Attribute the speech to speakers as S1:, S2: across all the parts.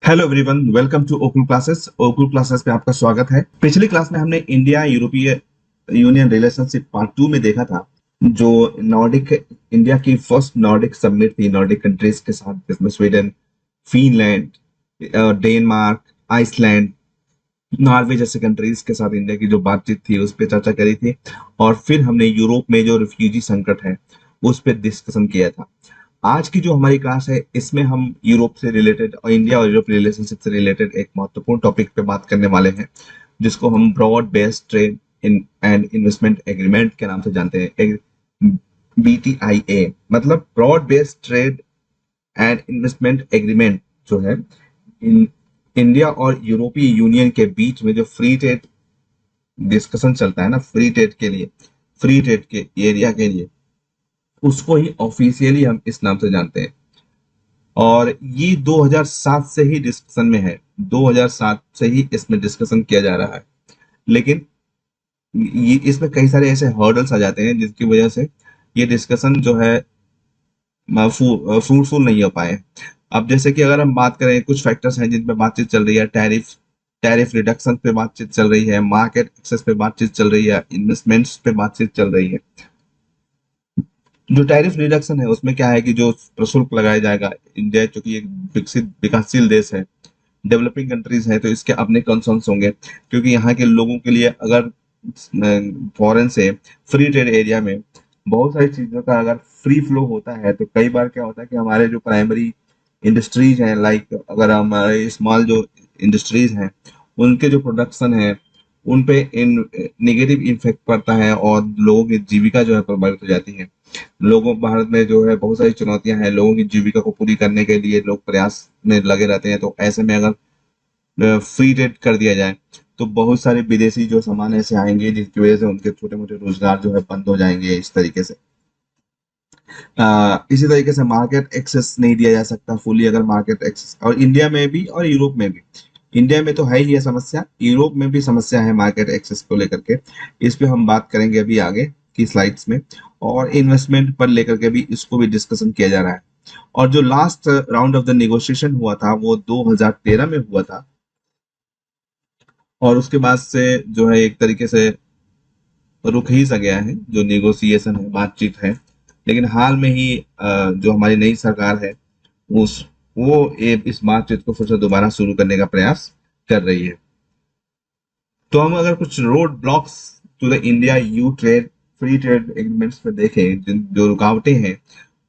S1: Hello everyone, welcome to Okul classes. Okul classes में आपका स्वागत है। पिछली क्लास में हमने इंडिया यूरोपीय यूनियन रिलेशनशिप पार्ट 2 में देखा था, जो नॉर्डिक इंडिया की फर्स्ट नॉर्डिक समिट थी नॉर्डिक कंट्रीज के साथ, जिसमें Sweden, Finland, Denmark, Iceland, Norway जैसे कंट्रीज के साथ इंडिया की जो बातचीत थी उस पर चर्चा करी थी। और फिर हमने यूरोप में जो रिफ्यूजी संकट है उस पर डिस्कशन किया था। आज की जो हमारी क्लास है इसमें हम यूरोप से रिलेटेड और इंडिया और यूरोप रिलेशनशिप से रिलेटेड एक महत्वपूर्ण टॉपिक पे बात करने वाले हैं, जिसको हम broad based trade in and investment agreement के नाम से जानते हैं। BTIA मतलब broad based trade and investment agreement, जो है इन इंडिया और यूरोपीय यूनियन के बीच में जो फ्री ट्रेड डिस्कशन चलता है ना, फ्री ट्रेड के लिए, फ्री ट्रेड के एरिया के लिए, उसको ही ऑफिशियली हम इस नाम से जानते हैं। और ये 2007 से ही डिस्कशन में है, 2007 से ही इसमें डिस्कशन किया जा रहा है। लेकिन ये इसमें कई सारे ऐसे हर्डल्स आ जाते हैं जिसकी वजह से ये डिस्कशन जो है फ्रूटफुल नहीं हो पाए। अब जैसे कि अगर हम बात करें, कुछ फैक्टर्स हैं जिन पे बातचीत चल रही है। टैरिफ टैरिफ रिडक्शन पे बातचीत चल रही है, मार्केट एक्सेस पे बातचीत चल रही है, इन्वेस्टमेंट्स पे बातचीत चल रही है। जो टैरिफ रिडक्शन है उसमें क्या है कि जो प्रशुल्क लगाया जाएगा, इंडिया चूंकि एक विकसित विकासशील देश है, डेवलपिंग कंट्रीज है, तो इसके अपने कंसर्न्स होंगे, क्योंकि यहाँ के लोगों के लिए अगर फॉरेन से फ्री ट्रेड एरिया में बहुत सारी चीजों का अगर फ्री फ्लो होता है, तो कई बार क्या होता है कि हमारे जो प्राइमरी इंडस्ट्रीज हैं, लाइक अगर हमारे स्मॉल जो इंडस्ट्रीज हैं उनके जो प्रोडक्शन है उन पे इन नेगेटिव इफेक्ट पड़ता है और लोगों की जीविका जो है प्रभावित हो जाती है। लोगों भारत में जो है बहुत सारी चुनौतियां हैं, लोगों की जीविका को पूरी करने के लिए लोग प्रयास में लगे रहते हैं। तो ऐसे में अगर फ्री ट्रेड कर दिया जाए तो बहुत सारे विदेशी जो सामान ऐसे आएंगे जिसकी वजह से उनके छोटे मोटे रोजगार जो है बंद हो जाएंगे। इस तरीके से इसी तरीके से मार्केट एक्सेस नहीं दिया जा सकता फुली। अगर मार्केट एक्सेस, और इंडिया में भी और यूरोप में भी, इंडिया में तो है ही ये समस्या, यूरोप में भी समस्या है मार्केट एक्सेस को लेकर के। इस पे हम बात करेंगे अभी आगे की स्लाइड्स में। और इन्वेस्टमेंट पर लेकर के भी इसको भी डिस्कशन किया जा रहा है। और जो last round of the negotiation हुआ था वो 2013 में हुआ था, और उसके बाद से जो है एक तरीके से रुक ही सा गया है जो नेगोशिएशन है, बातचीत है। लेकिन हाल में ही जो हमारी नई सरकार है उस वो इस बातचीत को फिर से दोबारा शुरू करने का प्रयास कर रही है। तो हम अगर कुछ road blocks to the India EU trade free trade agreements पे देखें, जो रुकावटें हैं,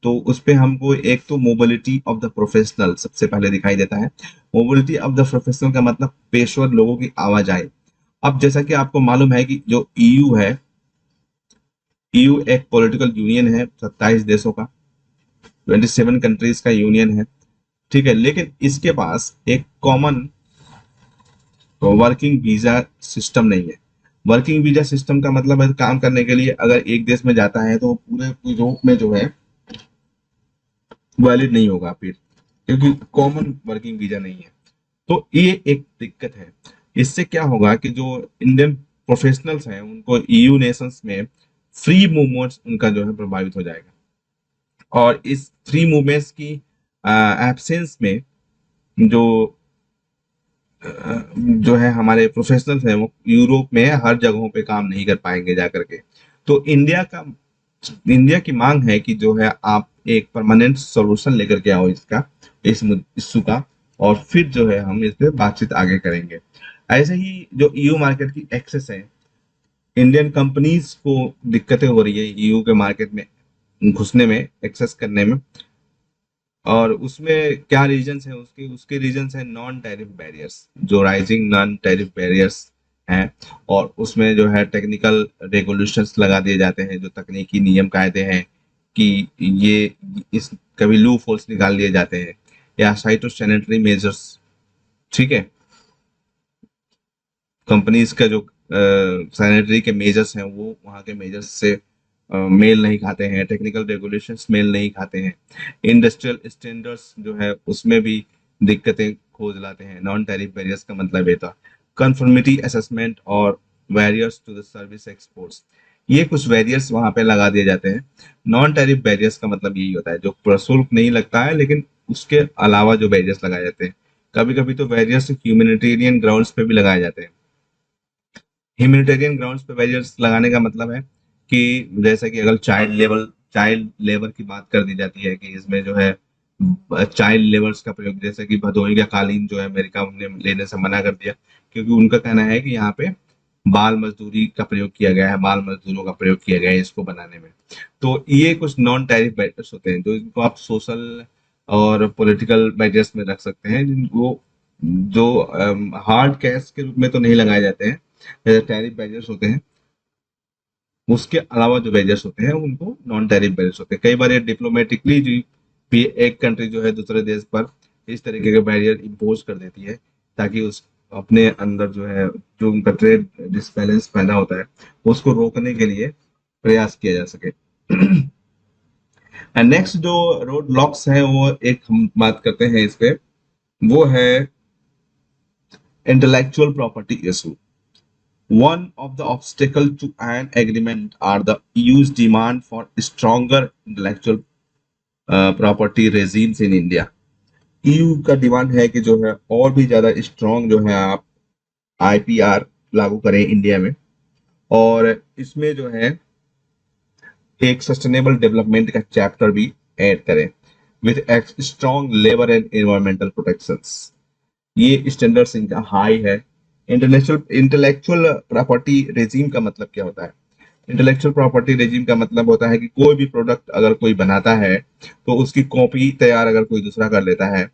S1: तो उस पे हमको एक तो मोबिलिटी ऑफ द प्रोफेशनल सबसे पहले दिखाई देता है। मोबिलिटी ऑफ द प्रोफेशनल का मतलब पेशेवर लोगों की आवाजाही। अब जैसा कि आपको मालूम है कि जो ईयू है, ईयू एक पॉलिटिकल यूनियन है 27 देशों का, 27 कंट्रीज का यूनियन है, ठीक है। लेकिन इसके पास एक कॉमन वर्किंग वीजा सिस्टम नहीं है। वर्किंग वीजा सिस्टम का मतलब है काम करने के लिए अगर एक देश में जाता है तो पूरे यूरोप में जो है वैलिड नहीं होगा फिर, क्योंकि कॉमन वर्किंग वीजा नहीं है। तो ये एक दिक्कत है। इससे क्या होगा कि जो इंडियन प्रोफेशनल्स हैं उनको ईयू नेशंस में फ्री मूवमेंट्स उनका जो है प्रभावित हो जाएगा। और इस फ्री मूवमेंट्स की एब्सेंस में जो जो है हमारे प्रोफेशनल्स हैं वो यूरोप में हर जगहों पे काम नहीं कर पाएंगे जा करके। तो इंडिया की मांग है कि जो है आप एक परमानेंट सॉल्यूशन लेकर के आओ इसका, इस इश्यू का, और फिर जो है हम इस पे बातचीत आगे करेंगे। ऐसे ही जो ईयू मार्केट की एक्सेस है, इंडियन कंपनीज को दिक्कतें हो रही है ईयू के मार्केट में घुसने में, एक्सेस करने में। और उसमें क्या रीजंस है, उसके उसके रीजंस है नॉन टैरिफ बैरियर्स, जो राइजिंग नॉन टैरिफ बैरियर्स हैं। और उसमें जो है टेक्निकल रेगुलेशंस लगा दिए जाते हैं, जो तकनीकी नियम कायदे हैं कि ये इस कभी लूप होल्स निकाल लिए जाते हैं, या साइटोसैनिटरी मेजर्स, ठीक है। कंपनीज का जो सैनिटरी के मेजर्स हैं वो वहाँ के मेजर्स से मेल नहीं खाते हैं, टेक्निकल रेगुलेशंस मेल नहीं खाते हैं, इंडस्ट्रियल स्टैंडर्ड्स जो है उसमें भी दिक्कतें खोज लाते हैं। नॉन टैरिफ बैरियर्स का मतलब ये था कंफर्मिटी असेसमेंट और barriers to the service exports, ये कुछ बैरियर्स वहाँ पे लगा दिए जाते हैं। नॉन टैरिफ बैरियर्स का मतलब यही होता है जो प्रशुल्क नहीं लगता है लेकिन उसके अलावा जो बैरियर्स लगाए जाते हैं। कभी कभी तो बैरियर्स ह्यूमैनिटेरियन ग्राउंड्स पे भी लगाए जाते हैं। ह्यूमैनिटेरियन ग्राउंड्स पे बैरियर्स लगाने का मतलब है कि जैसे कि अगर चाइल्ड लेबर की बात कर दी जाती है कि इसमें जो है चाइल्ड लेबर्स का प्रयोग, जैसे कि भदोही का कालीन जो है अमेरिका ने लेने से मना कर दिया, क्योंकि उनका कहना है कि यहाँ पे बाल मजदूरी का प्रयोग किया गया है, बाल मजदूरों का प्रयोग किया गया है इसको बनाने में। तो ये कुछ नॉन टैरिफ बैरियर्स होते हैं, जो इनको आप सोशल और पॉलिटिकल बैरियर्स में रख सकते हैं, जिनको जो हार्ड कैश के रूप में तो नहीं लगाए जाते हैं, टैरिफ बैरियर्स होते हैं। उसके अलावा जो बैरियर्स होते हैं उनको नॉन टैरिफ बैरियर्स होते हैं। कई बार ये डिप्लोमेटिकली भी एक कंट्री जो है दूसरे देश पर इस तरीके के बैरियर इम्पोज कर देती है, ताकि उस अपने अंदर जो है जो उनका ट्रेड डिसबैलेंस पैदा होता है उसको रोकने के लिए प्रयास किया जा सके। एंड नेक्स्ट जो रोड लॉक्स है वो एक हम बात करते हैं इस पे, वो है intellectual property issue. One of the obstacles to an agreement are the EU's demand for stronger intellectual property regimes in India. EU का डिमांड है कि जो है और भी ज्यादा स्ट्रॉन्ग जो है आप IPR लागू करें इंडिया में, और इसमें जो है एक सस्टेनेबल डेवलपमेंट का चैप्टर भी ऐड करें with strong labour and environmental protections. ये स्टैंडर्ड्स इनका हाई है। इंटेलेक्चुअल प्रॉपर्टी रेजिम का मतलब क्या होता है? इंटेलेक्चुअल प्रॉपर्टी रेजिम का मतलब होता है कि कोई भी प्रोडक्ट अगर कोई बनाता है तो उसकी कॉपी तैयार अगर कोई दूसरा कर लेता है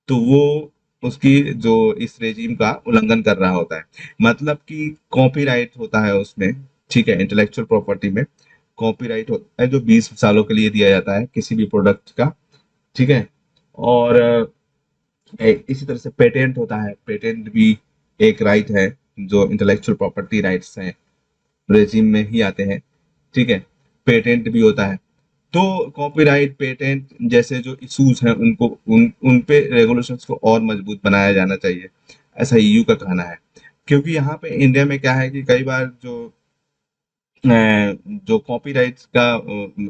S1: तो वो उसकी जो इस रेजिम का उल्लंघन कर रहा होता है। मतलब कि कॉपीराइट होता है उसमें, ठीक है, इंटेलेक्चुअल प्रॉपर्टी में कॉपीराइट होता है जो 20 सालों के लिए दिया जाता है किसी भी प्रोडक्ट का, ठीक है। और इसी तरह से पेटेंट होता है, पेटेंट भी एक राइट है जो इंटेलेक्चुअल प्रॉपर्टी राइट्स हैं रेजिम में ही आते हैं, ठीक है। पेटेंट भी होता है। तो कॉपीराइट, पेटेंट जैसे जो इश्यूज हैं उनको उन पे रेगुलेशंस को और मजबूत बनाया जाना चाहिए, ऐसा ईयू का कहना है। क्योंकि यहाँ पे इंडिया में क्या है कि कई बार जो कॉपीराइट्स का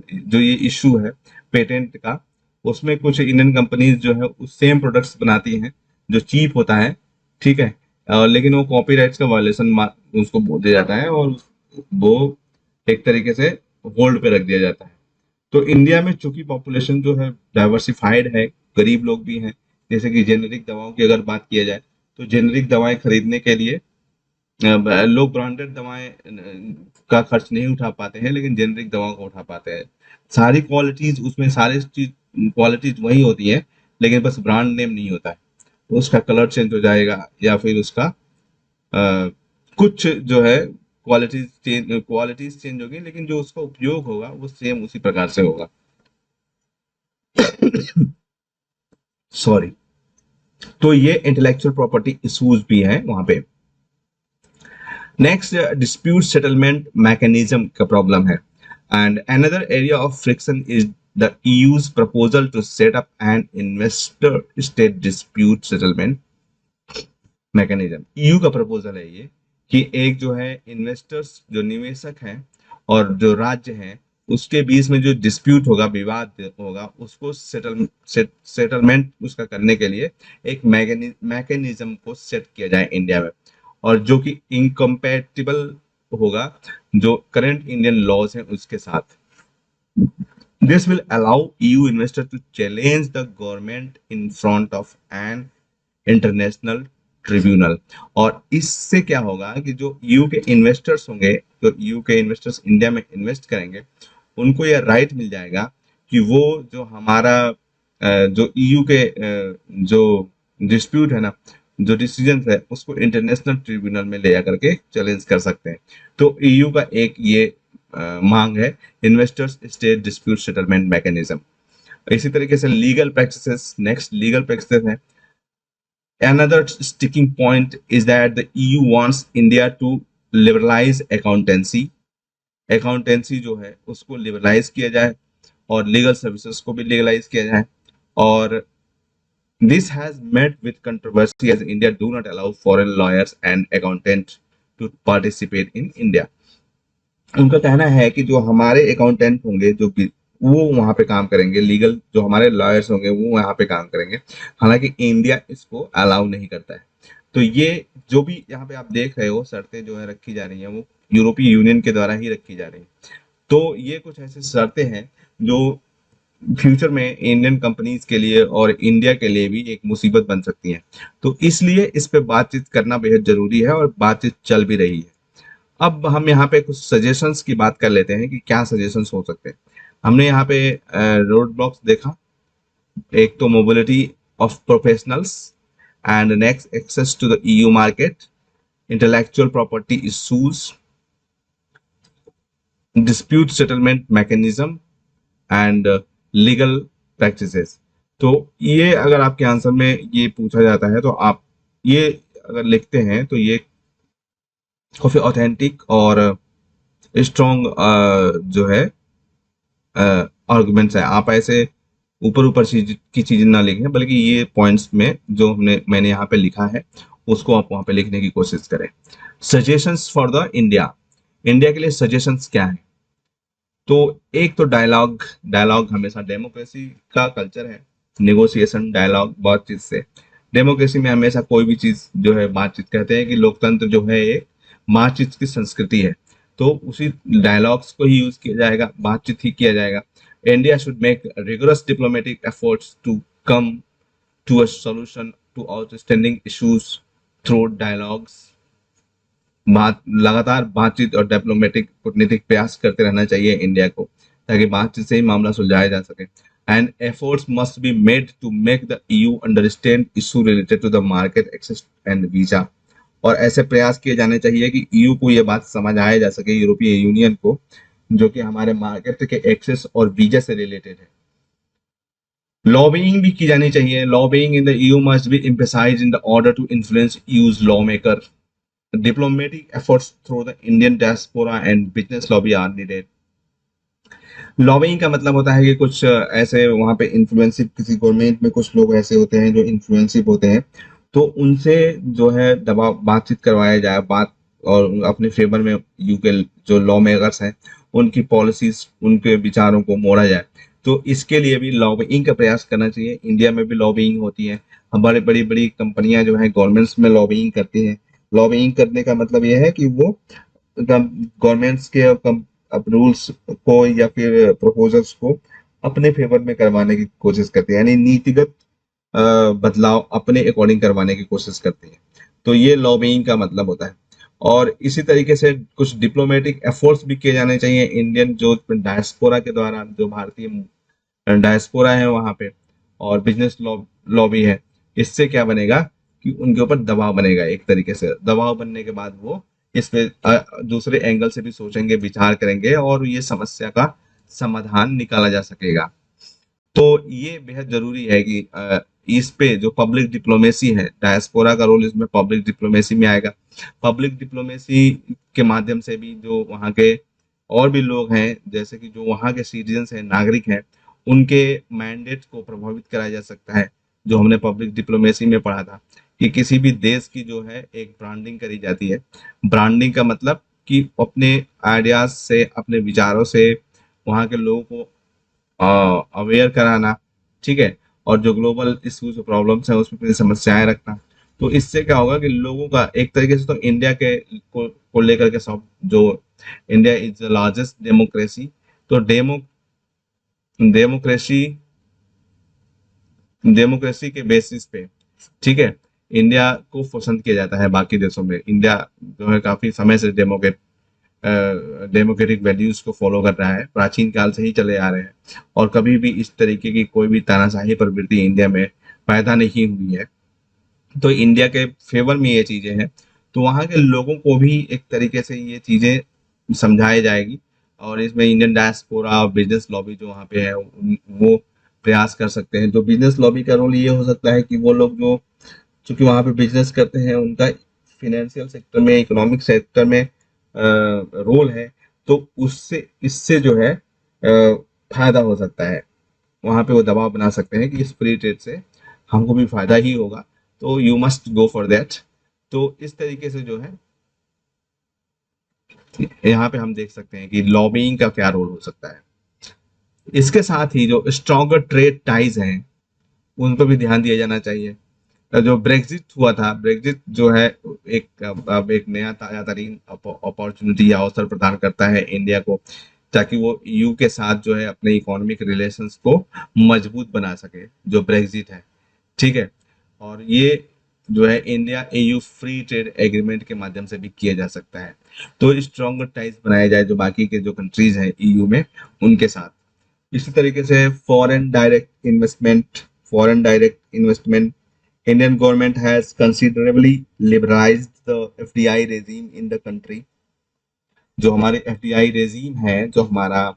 S1: जो ये इशू है पेटेंट का, उसमें कुछ इंडियन कंपनीज जो है उस सेम प्रोडक्ट्स बनाती हैं जो चीप होता है, ठीक है। लेकिन वो कॉपीराइट्स का वायलेशन उसको बोल दिया जाता है और वो एक तरीके से होल्ड पे रख दिया जाता है। तो इंडिया में चूंकि पॉपुलेशन जो है डाइवर्सिफाइड है, गरीब लोग भी हैं, जैसे कि जेनेरिक दवाओं की अगर बात किया जाए तो जेनेरिक दवाएं खरीदने के लिए लोग ब्रांडेड दवाएं का खर्च नहीं उठा पाते हैं, लेकिन जेनेरिक दवाओं का उठा पाते हैं। सारी क्वालिटीज उसमें, सारी चीज क्वालिटीज वही होती है, लेकिन बस ब्रांड नेम नहीं होता है। तो उसका कलर चेंज हो जाएगा या फिर उसका कुछ जो है क्वालिटीज चेंज होगी, लेकिन जो उसका उपयोग होगा वो सेम उसी प्रकार से होगा। सॉरी। तो ये इंटेलेक्चुअल प्रॉपर्टी इश्यूज भी हैं वहां पे। नेक्स्ट डिस्प्यूट सेटलमेंट मैकेनिज्म का प्रॉब्लम है, and another area of friction is the EU's proposal to set up an investor state dispute settlement mechanism. EU का प्रपोजल है ये कि एक जो है इन्वेस्टर्स जो निवेशक हैं और जो राज्य हैं उसके बीच में जो डिस्प्यूट होगा, विवाद होगा, उसको सेटलमेंट उसका करने के लिए एक मैकेनिज्म को सेट किया जाए इंडिया में, और जो कि इनकम्पैटिबल होगा जो करंट इंडियन लॉज हैं उसके साथ। This will allow EU investors to challenge the government in front of an international tribunal. और इससे क्या होगा कि जो ईयू के इन्वेस्टर्स होंगे, जो ईयू के इन्वेस्टर्स इंडिया में इन्वेस्ट करेंगे, उनको यह राइट मिल जाएगा कि वो जो हमारा जो ईयू के जो डिस्प्यूट है ना, जो डिसीजन है, उसको इंटरनेशनल ट्रिब्यूनल में ले जाकर के चैलेंज कर सकते हैं। तो ईयू का एक ये मांग है, investors state dispute settlement mechanism. इसी तरीके से legal practices, next legal practices है। Another sticking point is that the EU wants India to liberalize accountancy. Accountancy जो है उसको liberalize किया जाए और legal services को भी legalize किया जाए, और this has met with controversy as India do not allow foreign lawyers and accountants to participate in India. उनका कहना है कि जो हमारे अकाउंटेंट होंगे जो वो वहां पे काम करेंगे, लीगल जो हमारे लॉयर्स होंगे वो वहां पे काम करेंगे। हालांकि इंडिया इसको अलाउ नहीं करता है। तो ये जो भी यहाँ पे आप देख रहे हो शर्तें जो है रखी जा रही हैं, वो यूरोपीय यूनियन के द्वारा ही रखी जा रही हैं। तो ये कुछ ऐसी शर्तें हैं जो फ्यूचर में इंडियन कंपनीज के लिए और इंडिया के लिए भी एक मुसीबत बन सकती है। तो इसलिए इस पे बातचीत करना बेहद जरूरी है और बातचीत चल भी रही है। अब हम यहाँ पे कुछ सजेशंस की बात कर लेते हैं कि क्या सजेशंस हो सकते हैं। हमने यहाँ पे रोड ब्लॉक्स देखा, एक तो mobility of professionals and next access to the EU market, intellectual property issues, dispute settlement mechanism and legal practices. तो ये अगर आपके आंसर में ये पूछा जाता है तो आप ये अगर लिखते हैं तो ये काफी ऑथेंटिक और स्ट्रॉन्ग जो है आर्गुमेंट्स है। आप ऐसे ऊपर ऊपर चीज की चीजें ना लिखें, बल्कि ये पॉइंट्स में जो मैंने यहाँ पे लिखा है उसको आप वहां पे लिखने की कोशिश करें। Suggestions for the India, India के लिए सजेशंस क्या है? तो एक तो डायलॉग, डायलॉग हमेशा डेमोक्रेसी का कल्चर है, नेगोशिएशन डायलॉग बातचीत से। डेमोक्रेसी में हमेशा कोई भी चीज जो है बातचीत, कहते हैं कि लोकतंत्र जो है एक बातचीत की संस्कृति है। तो उसी डायलॉग्स को ही यूज किया जाएगा, बातचीत ही किया जाएगा। India should make rigorous diplomatic efforts to come to a solution to outstanding issues through dialogues. लगातार बातचीत और डिप्लोमेटिक कूटनीतिक प्रयास करते रहना चाहिए इंडिया को, ताकि बातचीत से ही मामला सुलझाया जा सके। And efforts must be made to make the EU understand issue related to the market access and visa. और ऐसे प्रयास किए जाने चाहिए कि ईयू को ये बात समझ आया जा सके, यूरोपीय यूनियन को, जो कि हमारे मार्केट के एक्सेस और वीजा से रिलेटेड है। लॉबिंग भी की जानी चाहिए। Lobbying in the EU must be emphasised in the order to influence EU's law maker. Diplomatic efforts through the Indian diaspora and business lobby are needed. Lobbying का मतलब होता है कि कुछ ऐसे वहां पे इन्फ्लुएंसिव, किसी गवर्नमेंट में कुछ लोग ऐसे होते हैं जो इन्फ्लुएंसिव होते हैं, तो उनसे जो है दबाव, बातचीत करवाया जाए, बात, और अपने फेवर में यू के जो लॉ मेकर्स हैं उनकी पॉलिसीज, उनके विचारों को मोड़ा जाए। तो इसके लिए भी लॉबिंग का प्रयास करना चाहिए। इंडिया में भी लॉबिंग होती है, हमारे बड़ी बड़ी कंपनियां जो है गवर्नमेंट्स में लॉबिंग करती हैं। लॉबिंग करने का मतलब यह है कि वो गवर्नमेंट्स के अब रूल्स को या फिर प्रपोजल्स को अपने फेवर में करवाने की कोशिश करते हैं, यानी नीतिगत बदलाव अपने अकॉर्डिंग करवाने की कोशिश करते हैं। तो ये लॉबिंग का मतलब होता है। और इसी तरीके से कुछ डिप्लोमेटिक एफर्ट्स भी किए जाने चाहिए इंडियन जो डायस्पोरा के द्वारा, जो भारतीय डायस्पोरा है वहां पे, और बिजनेस लॉबी है। इससे क्या बनेगा कि उनके ऊपर दबाव बनेगा, एक तरीके से दबाव बनने के बाद वो इस पे दूसरे एंगल से भी सोचेंगे, विचार करेंगे, और ये समस्या का समाधान निकाला जा सकेगा। तो ये बेहद जरूरी है कि इस पे जो पब्लिक डिप्लोमेसी है, डायस्पोरा का रोल इसमें पब्लिक डिप्लोमेसी में आएगा। पब्लिक डिप्लोमेसी के माध्यम से भी जो वहाँ के और भी लोग हैं, जैसे कि जो वहाँ के सिटीजन्स हैं, नागरिक हैं, उनके मैंडेट को प्रभावित कराया जा सकता है। जो हमने पब्लिक डिप्लोमेसी में पढ़ा था कि किसी भी देश की जो है एक ब्रांडिंग करी जाती है। ब्रांडिंग का मतलब कि अपने आइडियाज से, अपने विचारों से वहाँ के लोगों को अवेयर कराना, ठीक है, और जो ग्लोबल इश्यूज प्रॉब्लम्स हैं उसमें अपनी समस्याएं रखना। तो इससे क्या होगा कि लोगों का एक तरीके से, तो इंडिया के को लेकर के सब, जो India is the largest democracy, तो डेमोक्रेसी डेमोक्रेसी के बेसिस पे, ठीक है, इंडिया को पसंद किया जाता है बाकी देशों में। इंडिया जो है काफी समय से डेमोक्रेटिक वैल्यूज को फॉलो कर रहा है, प्राचीन काल से ही चले आ रहे हैं, और कभी भी इस तरीके की कोई भी तानाशाही प्रवृत्ति इंडिया में पैदा नहीं हुई है। तो इंडिया के फेवर में ये चीजें हैं। तो वहाँ के लोगों को भी एक तरीके से ये चीजें समझाई जाएगी, और इसमें इंडियन डायस्पोरा, बिजनेस लॉबी जो वहाँ पे है वो प्रयास कर सकते हैं। जो बिजनेस लॉबी का रोल ये हो सकता है कि वो लोग जो, चूंकि वहाँ पे बिजनेस करते हैं, उनका फिनेंशियल सेक्टर में, इकोनॉमिक सेक्टर में रोल है, तो उससे इससे जो है फायदा हो सकता है। वहां पे वो दबाव बना सकते हैं कि इस फ्री ट्रेड से हमको भी फायदा ही होगा, तो you must go for that. तो इस तरीके से जो है यहाँ पे हम देख सकते हैं कि लॉबिंग का क्या रोल हो सकता है। इसके साथ ही जो स्ट्रॉन्गर ट्रेड टाइज हैं उन पर भी ध्यान दिया जाना चाहिए। जो ब्रेग्जिट हुआ था, ब्रेग्जिट जो है एक अब एक नया ताजा तरीन अपॉर्चुनिटी या अवसर प्रदान करता है इंडिया को, ताकि वो ईयू के साथ जो है अपने इकोनॉमिक रिलेशंस को मजबूत बना सके, जो ब्रेग्जिट है। ठीक है। और ये जो है India EU free trade agreement के माध्यम से भी किया जा सकता है। तो स्ट्रॉन्गर टाइज बनाया जाए जो बाकी के जो कंट्रीज हैं ईयू में उनके साथ। इसी तरीके से foreign direct investment, Indian government has considerably liberalized the FDI regime in the country। जो हमारे एफडीआई रेजीम है, जो हमारा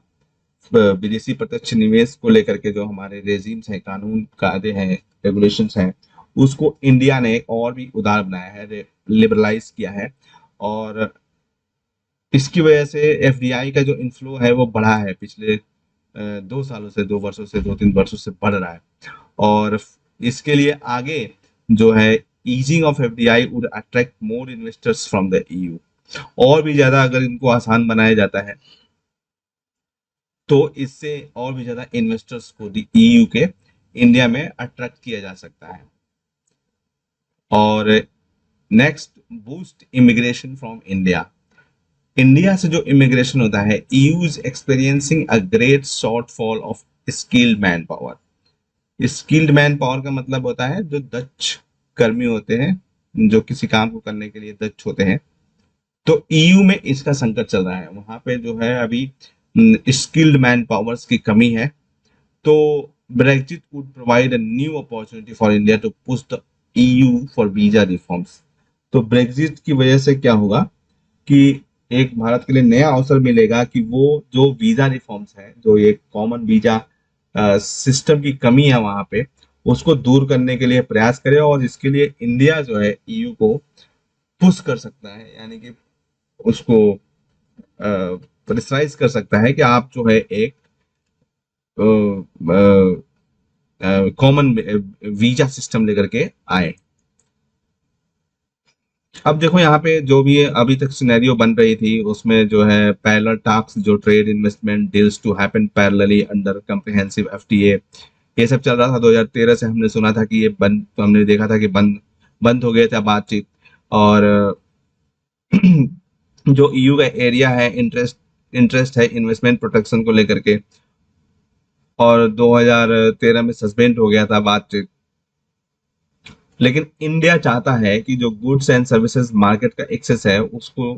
S1: विदेशी प्रत्यक्ष निवेश को लेकर के जो हमारे रेजीम्स हैं, कानून कायदे हैं, रेगुलेशंस हैं, उसको इंडिया ने और भी उदार बनाया है, लिबरलाइज किया है। और इसकी वजह से एफडीआई का जो इनफ्लो है वो बढ़ा है, पिछले 2 सालों से, 2 वर्षों से, 2-3 वर्षों से बढ़ रहा है। और इसके लिए आगे जो है easing of FDI would attract more investors from the EU. और भी ज्यादा अगर इनको आसान बनाया जाता है तो इससे और भी ज्यादा इन्वेस्टर्स को ईयू के इंडिया में अट्रैक्ट किया जा सकता है। और next, boost immigration from India. India से जो इमिग्रेशन होता है, EU is experiencing a great shortfall of skilled man power. Skilled man power का मतलब होता है जो दक्ष कर्मी होते हैं, जो किसी काम को करने के लिए दक्ष होते हैं। तो ईयू में इसका संकट चल रहा है, वहां पे जो है अभी स्किल्ड मैन पावर्स की कमी है। तो Brexit would provide a new opportunity for India to push the EU for visa reforms. तो ब्रेक्जिट की वजह से क्या होगा कि एक भारत के लिए नया अवसर मिलेगा कि वो जो वीजा रिफॉर्म्स है, जो ये कॉमन वीजा सिस्टम की कमी है वहां पे, उसको दूर करने के लिए प्रयास करे। और इसके लिए इंडिया जो है ईयू को पुश कर सकता है, यानी कि उसको प्रेशराइज कर सकता है कि आप जो है एक कॉमन वीजा सिस्टम लेकर के आए। अब देखो यहाँ पे जो भी अभी तक सिनेरियो बन रही थी उसमें जो है पैरेलल टॉक्स, जो trade investment deals to happen parallelly under comprehensive FTA, ये सब चल रहा था। 2013 से हमने सुना था कि ये बंद, तो हमने देखा था कि बंद बंद हो गया था बातचीत। और जो ईयू का एरिया है, इंटरेस्ट है इन्वेस्टमेंट प्रोटेक्शन को लेकर के, और 2013 में सस्पेंड हो गया था बातचीत। लेकिन इंडिया चाहता है कि जो गुड्स एंड सर्विसेज मार्केट का एक्सेस है उसको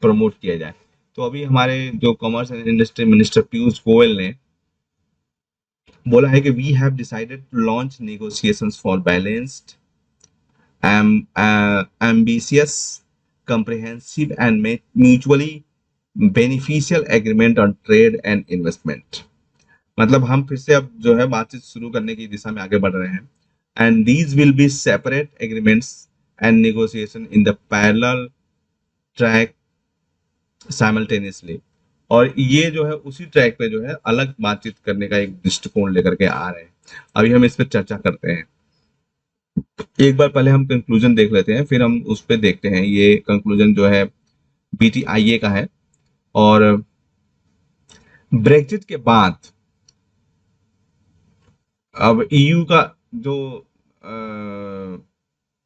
S1: प्रमोट किया जाए। तो अभी हमारे जो commerce and industry minister Piyush Goyal ने बोला है कि we have decided to launch negotiations for balanced, ambitious, comprehensive and mutually beneficial agreement on trade and investment। मतलब हम फिर से अब जो है बातचीत शुरू करने की दिशा में आगे बढ़ रहे हैं। And these will be separate agreements and negotiation in the parallel track simultaneously. और ये जो है उसी ट्रैक पे जो है अलग बातचीत करने का एक दृष्टिकोण लेकर के आ रहे हैं। अभी हम इस पर चर्चा करते हैं। एक बार पहले हम कंक्लूजन देख लेते हैं, फिर हम उस पर देखते हैं। ये कंक्लूजन जो है बीटीआईए का है। और ब्रेक्जिट के बाद अब ईयू का जो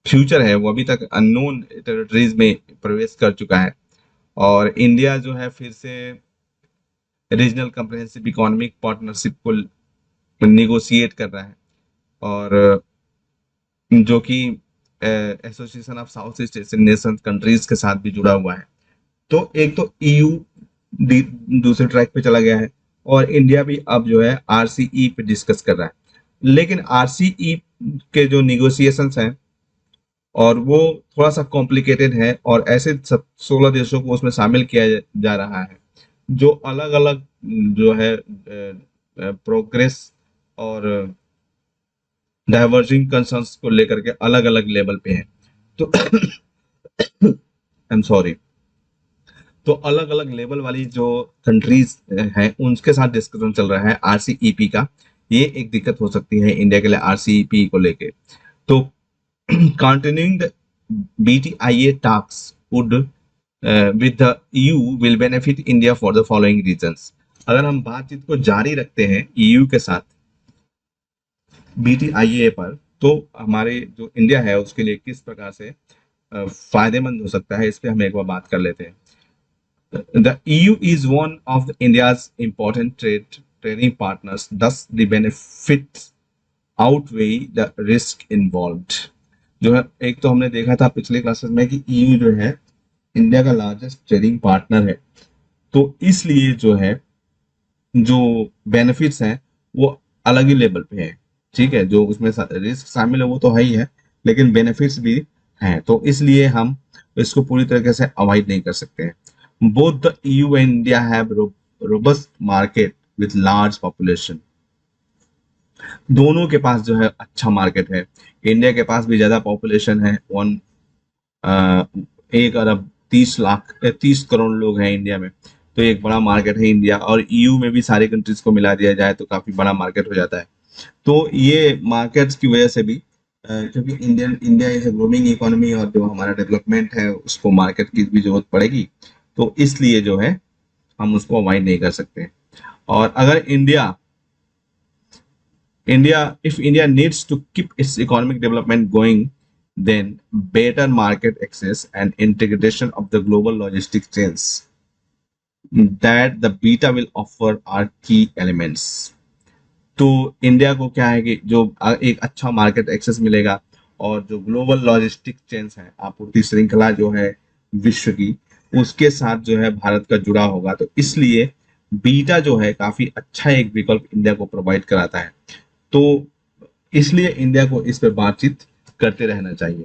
S1: फ्यूचर है वो अभी तक अननोन टेरिटरीज में प्रवेश कर चुका है। और इंडिया जो है फिर से रीजनल कम्प्रिहेंसिव इकोनॉमिक पार्टनरशिप को निगोशिएट कर रहा है, और जो कि association of south east Asian nation countries के साथ भी जुड़ा हुआ है। तो एक तो ईयू दूसरे ट्रैक पे चला गया है, और इंडिया भी अब जो है आरसीई पे डिस्कस कर रहा है। लेकिन आरसीई के जो निगोशिएशंस हैं और वो थोड़ा सा कॉम्प्लिकेटेड है, और ऐसे 16 देशों को उसमें शामिल किया जा रहा है जो अलग अलग जो है प्रोग्रेस और डाइवर्जिंग कंसर्न्स को लेकर के अलग अलग लेवल पे हैं। तो आई एम सॉरी। तो अलग अलग लेवल वाली जो कंट्रीज हैं उनके साथ डिस्कशन चल रहा है आरसीईपी का। ये एक दिक्कत हो सकती है इंडिया के लिए आरसीईपी को लेके। तो continuing the BTIA talks would with the EU will benefit India for the following reasons। अगर हम बातचीत को जारी रखते हैं ईयू के साथ बीटीआईए पर, तो हमारे जो इंडिया है उसके लिए किस प्रकार से फायदेमंद हो सकता है, इस पे हम एक बार बात कर लेते हैं। The EU is one of India's important trading partners. Thus, the benefits outweigh the risk involved. जो है, एक तो हमने देखा था पिछले क्लासेस में कि EU जो है इंडिया का लार्जेस्ट ट्रेडिंग पार्टनर है, तो इसलिए जो है जो बेनिफिट्स हैं वो अलग ही लेवल पे है। ठीक है, जो उसमें रिस्क शामिल है वो तो है ही है, लेकिन बेनिफिट्स भी हैं, तो इसलिए हम इसको पूरी तरीके से अवॉइड नहीं कर सकते हैं। Both the EU and India have robust market with large population. दोनों के पास जो है अच्छा मार्केट है। इंडिया के पास भी ज्यादा पॉपुलेशन है, 1 अरब 30 लाख 30 करोड़ लोग हैं इंडिया में, तो एक बड़ा मार्केट है इंडिया। और ईयू में भी सारी कंट्रीज को मिला दिया जाए तो काफी बड़ा मार्केट हो जाता है। तो ये मार्केट्स की वजह से भी क्योंकि इंडिया इज ग्रोइंग इकोनॉमी, और जो हमारा डेवलपमेंट है उसको मार्केट की भी जरूरत पड़ेगी, तो इसलिए जो है हम उसको अवॉइड नहीं कर सकते। और अगर if India needs to keep its economic development going, then better market access and integration of the global logistic chains that the beta will offer are key elements. तो इंडिया को क्या है कि जो एक अच्छा मार्केट एक्सेस मिलेगा, और जो ग्लोबल लॉजिस्टिक चेन्स है, आपूर्ति श्रृंखला जो है विश्व की, उसके साथ जो है भारत का जुड़ा होगा, तो इसलिए बीटा जो है काफी अच्छा एक विकल्प इंडिया को प्रोवाइड कराता है। तो इसलिए इंडिया को इस पे बातचीत करते रहना चाहिए।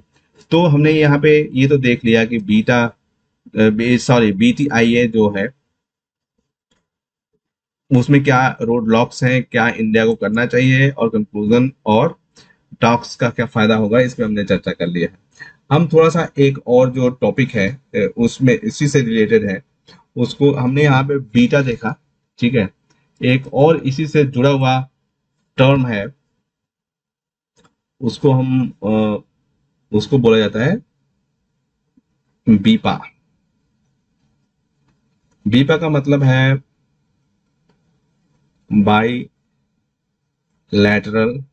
S1: तो हमने यहाँ पे ये तो देख लिया कि बीटीआईए जो है उसमें क्या रोड लॉक्स हैं, क्या इंडिया को करना चाहिए, और कंक्लूजन और टॉक्स का क्या फायदा होगा, इस पे हमने चर्चा कर लिया है। हम थोड़ा सा एक और जो टॉपिक है उसमें इसी से रिलेटेड है, उसको हमने यहाँ पे बीटा देखा। ठीक है, एक और इसी से जुड़ा हुआ टर्म है, उसको हम उसको बोला जाता है बीपा। बीपा का मतलब है bilateral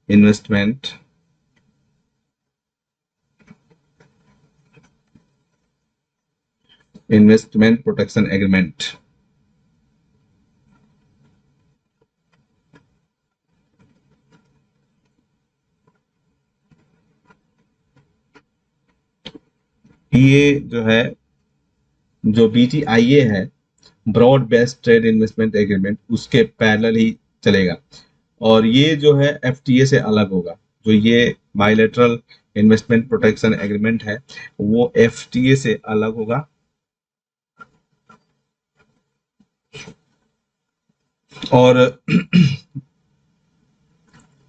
S1: investment protection agreement. ये जो है जो बीटीआईए है, broad based trade investment agreement, उसके पैरेलल ही चलेगा, और ये जो है एफटीए से अलग होगा। जो ये बायलैटरल इन्वेस्टमेंट प्रोटेक्शन एग्रीमेंट है वो एफटीए से अलग होगा। और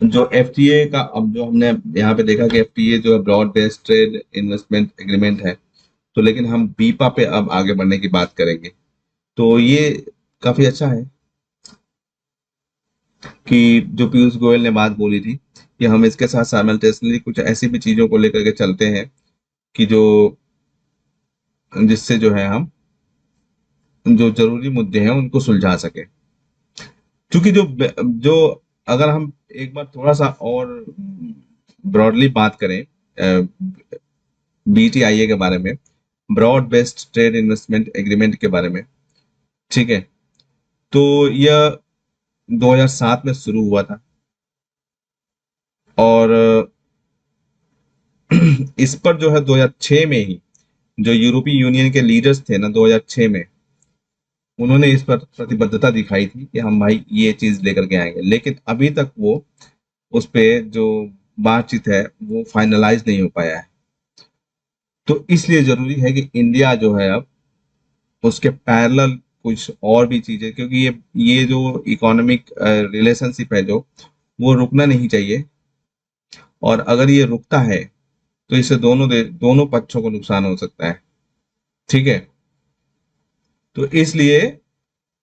S1: जो एफटीए का, अब जो हमने यहाँ पे देखा कि एफटीए जो है broad based trade investment agreement है, तो लेकिन हम बीपा पे अब आगे बढ़ने की बात करेंगे। तो ये काफी अच्छा है कि जो पीयूष गोयल ने बात बोली थी कि हम इसके साथ साइमल्टेनियसली कुछ ऐसी भी चीजों को लेकर के चलते हैं कि जो जिससे जो है हम जो जरूरी मुद्दे हैं उनको सुलझा सके। क्योंकि जो अगर हम एक बार थोड़ा सा और ब्रॉडली बात करें बीटीआईए के बारे में, broad based trade investment agreement के बारे में, ठीक है, तो यह 2007 में शुरू हुआ था, और इस पर जो है 2006 में ही जो यूरोपीय यूनियन के लीडर्स थे ना 2006 में, उन्होंने इस पर प्रतिबद्धता दिखाई थी कि हम भाई ये चीज लेकर के आएंगे, लेकिन अभी तक वो उस पे जो बातचीत है वो फाइनलाइज नहीं हो पाया है। तो इसलिए जरूरी है कि इंडिया जो है अब उसके पैरेलल कुछ और भी चीजें, क्योंकि ये जो इकोनॉमिक रिलेशनशिप है जो वो रुकना नहीं चाहिए, और अगर ये रुकता है तो इससे दोनों पक्षों को नुकसान हो सकता है। ठीक है, तो इसलिए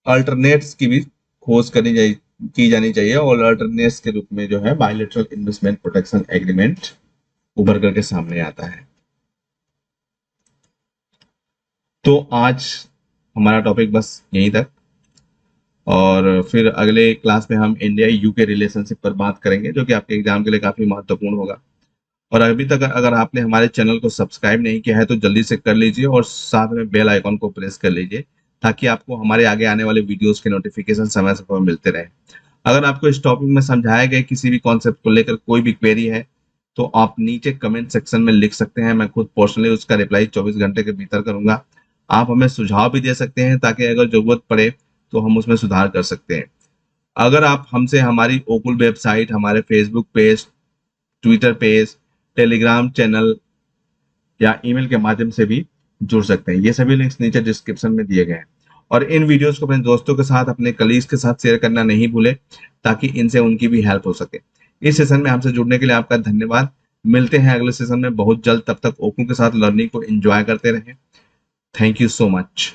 S1: अल्टरनेट्स की भी खोज की जानी चाहिए, और अल्टरनेट्स के रूप में जो है बायलैटरल इन्वेस्टमेंट प्रोटेक्शन एग्रीमेंट उभर करके सामने आता है। तो आज हमारा टॉपिक बस यहीं तक। और फिर अगले क्लास में हम इंडिया यूके रिलेशनशिप पर बात करेंगे, जो कि आपके एग्जाम के लिए काफी महत्वपूर्ण होगा। और अभी तक अगर आपने हमारे चैनल को सब्सक्राइब नहीं किया है तो जल्दी से कर लीजिए और साथ में बेल आइकॉन को प्रेस कर लीजिए, ताकि आपको हमारे आगे आने वाले वीडियोस के नोटिफिकेशन समय समय पर मिलते रहे। अगर आपको इस टॉपिक में समझाए गए किसी भी कॉन्सेप्ट को लेकर कोई भी क्वेरी है तो आप नीचे कमेंट सेक्शन में लिख सकते हैं। मैं खुद पर्सनली उसका रिप्लाई 24 घंटे के भीतर करूंगा। आप हमें सुझाव भी दे सकते हैं, ताकि अगर जरूरत पड़े तो हम उसमें सुधार कर सकते हैं। अगर आप हमसे हमारी ओकुल वेबसाइट, हमारे Facebook page, Twitter page, Telegram channel या ईमेल के माध्यम से भी जुड़ सकते हैं। ये सभी लिंक्स नीचे डिस्क्रिप्शन में दिए गए हैं। और इन वीडियोस को अपने दोस्तों के साथ, अपने कलीग्स के साथ शेयर करना नहीं भूले, ताकि इनसे उनकी भी हेल्प हो सके। इस सेशन में हमसे जुड़ने के लिए आपका धन्यवाद। मिलते हैं अगले सेशन में बहुत जल्द। तब तक ओकुल के साथ लर्निंग को एंजॉय करते रहें। Thank you so much.